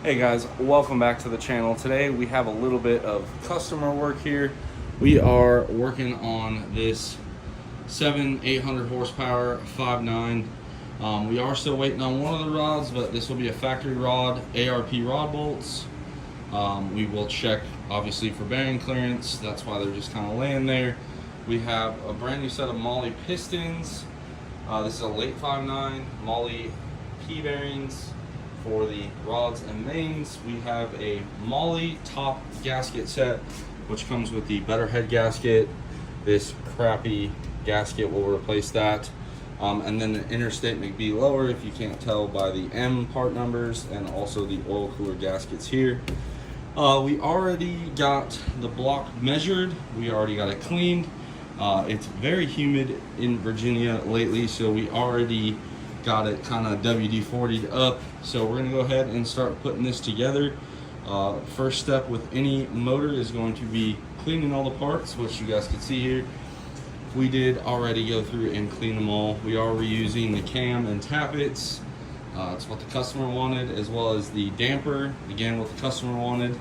Hey guys, welcome back to the channel. Today we have a little bit of customer work here. We are working on this 800 horsepower 5.9. We are still waiting on one of the rods, but this will be a factory rod, ARP rod bolts. We will check obviously for bearing clearance. That's why they're just kind of laying there. We have a brand new set of Molly pistons. This is a late 5.9 Molly P bearings for the rods and mains. We have a Molly top gasket set, which comes with the better head gasket. This crappy gasket will replace that. And then the interstate McBee lower, if you can't tell by the M part numbers, and also the oil cooler gaskets here. We already got the block measured. We already got it cleaned. It's very humid in Virginia lately, so we already got it kind of WD-40'd up. So we're gonna go ahead and start putting this together. First step with any motor is going to be cleaning all the parts, which you guys can see here. We did already go through and clean them all. We are reusing the cam and tappets. It's what the customer wanted, as well as the damper, again what the customer wanted.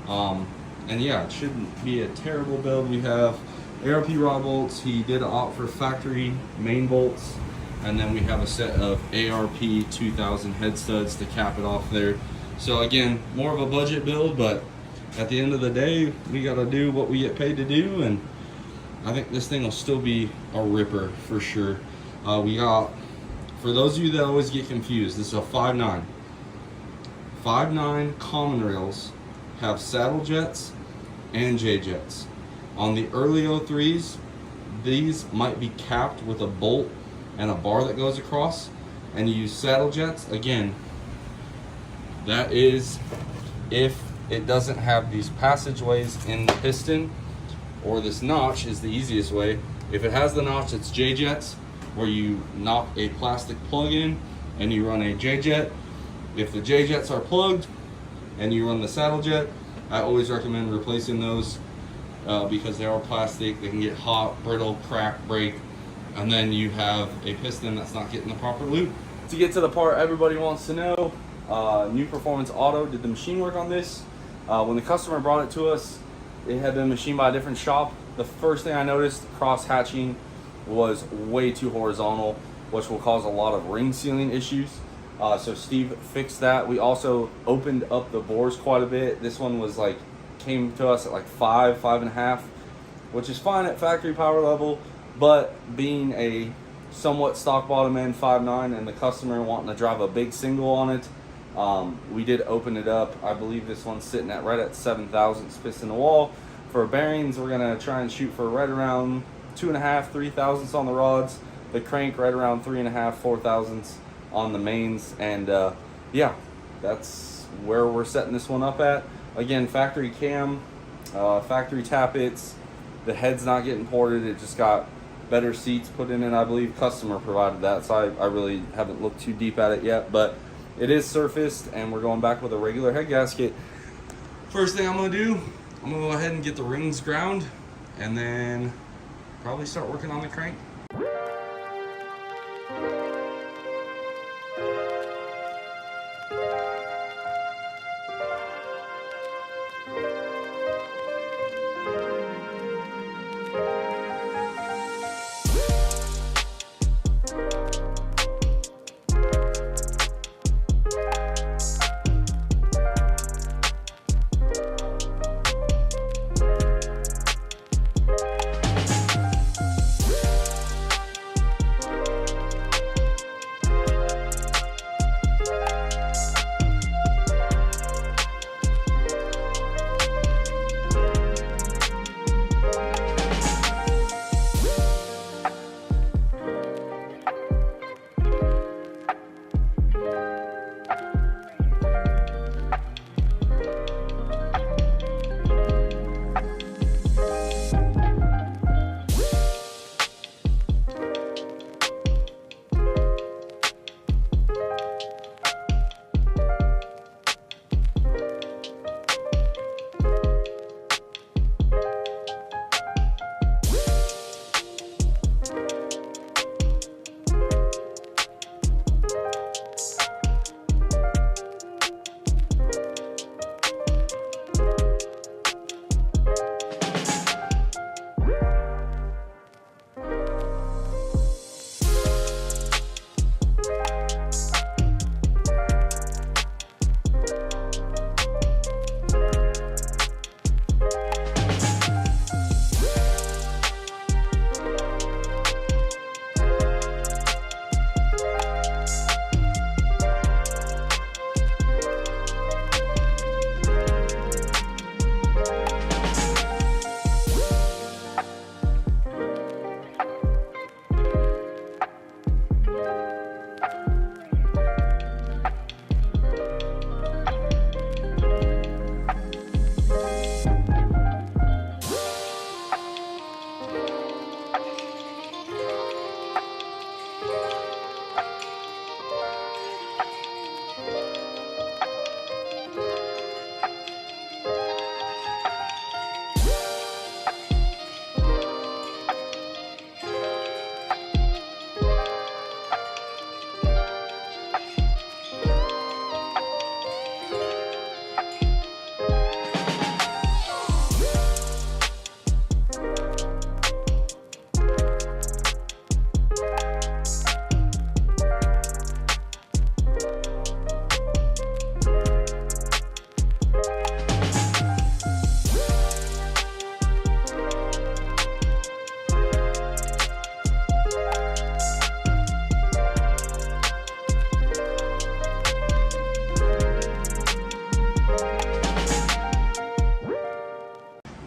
And yeah, it shouldn't be a terrible build. We have ARP rod bolts. He did opt for factory main bolts. And then we have a set of ARP 2000 head studs to cap it off there. So again, more of a budget build, but at the end of the day, we gotta do what we get paid to do, and I think this thing will still be a ripper for sure. We got, for those of you that always get confused, this is a 5.9. 5.9 common rails have saddle jets and J jets. On the early 03s, these might be capped with a bolt and a bar that goes across, and you use saddle jets. Again, that is if it doesn't have these passageways in the piston, or this notch is the easiest way. If it has the notch, it's J jets, where you knock a plastic plug in and you run a J jet. If the J jets are plugged and you run the saddle jet, I always recommend replacing those because they are plastic. They can get hot, brittle, crack, break, and then you have a piston that's not getting the proper lube. To get to the part everybody wants to know, New Performance Auto did the machine work on this. When the customer brought it to us, it had been machined by a different shop. The first thing I noticed, cross hatching was way too horizontal, which will cause a lot of ring sealing issues. So Steve fixed that. We also opened up the bores quite a bit. This one was like, came to us at like 5.5, which is fine at factory power level. But being a somewhat stock bottom end 5.9 and the customer wanting to drive a big single on it, we did open it up. I believe this one's sitting at right at 7 thousandths piston to wall. For bearings, we're gonna try and shoot for right around 2.5, 3 thousandths on the rods. The crank right around 3.5, 4 thousandths on the mains. And yeah, that's where we're setting this one up at. Again, factory cam, factory tappets. The head's not getting ported. It just got better seats put in, and I believe customer provided that, so I really haven't looked too deep at it yet, but it is surfaced and we're going back with a regular head gasket. First thing I'm gonna do, I'm gonna go ahead and get the rings ground and then probably start working on the crank.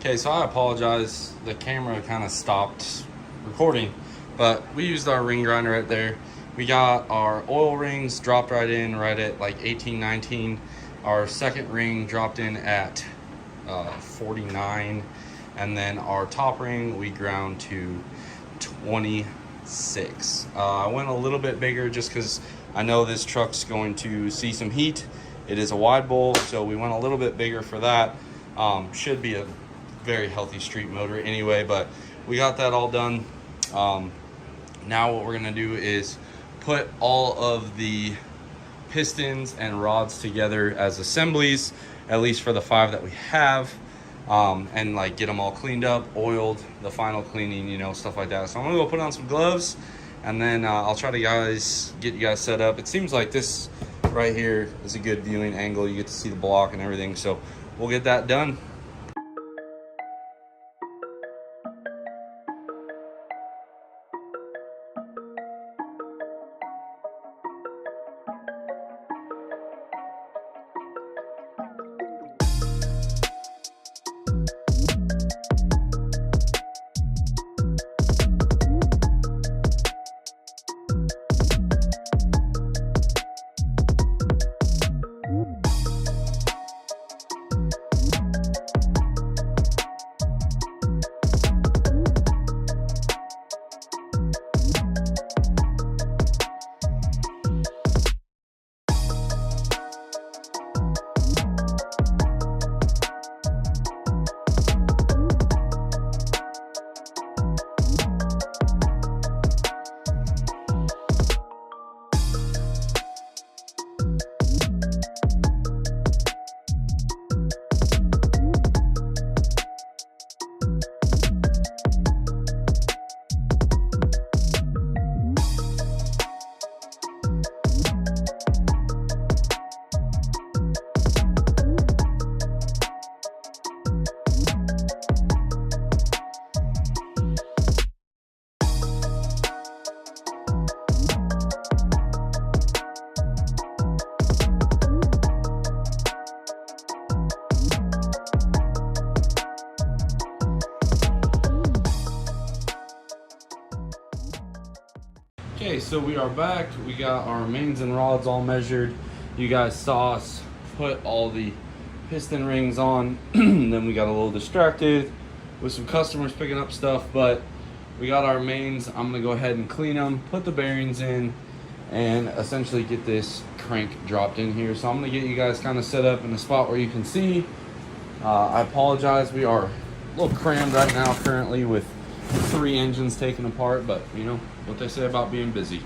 Okay, so I apologize. The camera kind of stopped recording, but we used our ring grinder right there. We got our oil rings dropped right in, right at like 18, 19. Our second ring dropped in at 49. And then our top ring, we ground to 26. I went a little bit bigger just because I know this truck's going to see some heat. It is a wide bowl, so we went a little bit bigger for that. Should be a very healthy street motor anyway, but we got that all done. Now what we're gonna do is put all of the pistons and rods together as assemblies, at least for the 5 that we have, and like get them all cleaned up, oiled, the final cleaning, you know, stuff like that. So I'm gonna go put on some gloves, and then I'll try to get you guys set up. It seems like this right here is a good viewing angle. You get to see the block and everything, so we'll get that done. Okay, so we are back. We got our mains and rods all measured. You guys saw us put all the piston rings on. Then we got a little distracted with some customers picking up stuff, but we got our mains. I'm gonna go ahead and clean them, put the bearings in, and essentially get this crank dropped in here. So I'm gonna get you guys kind of set up in a spot where you can see. I apologize, we are a little crammed right now currently with 3 engines taken apart, but you know what they say about being busy.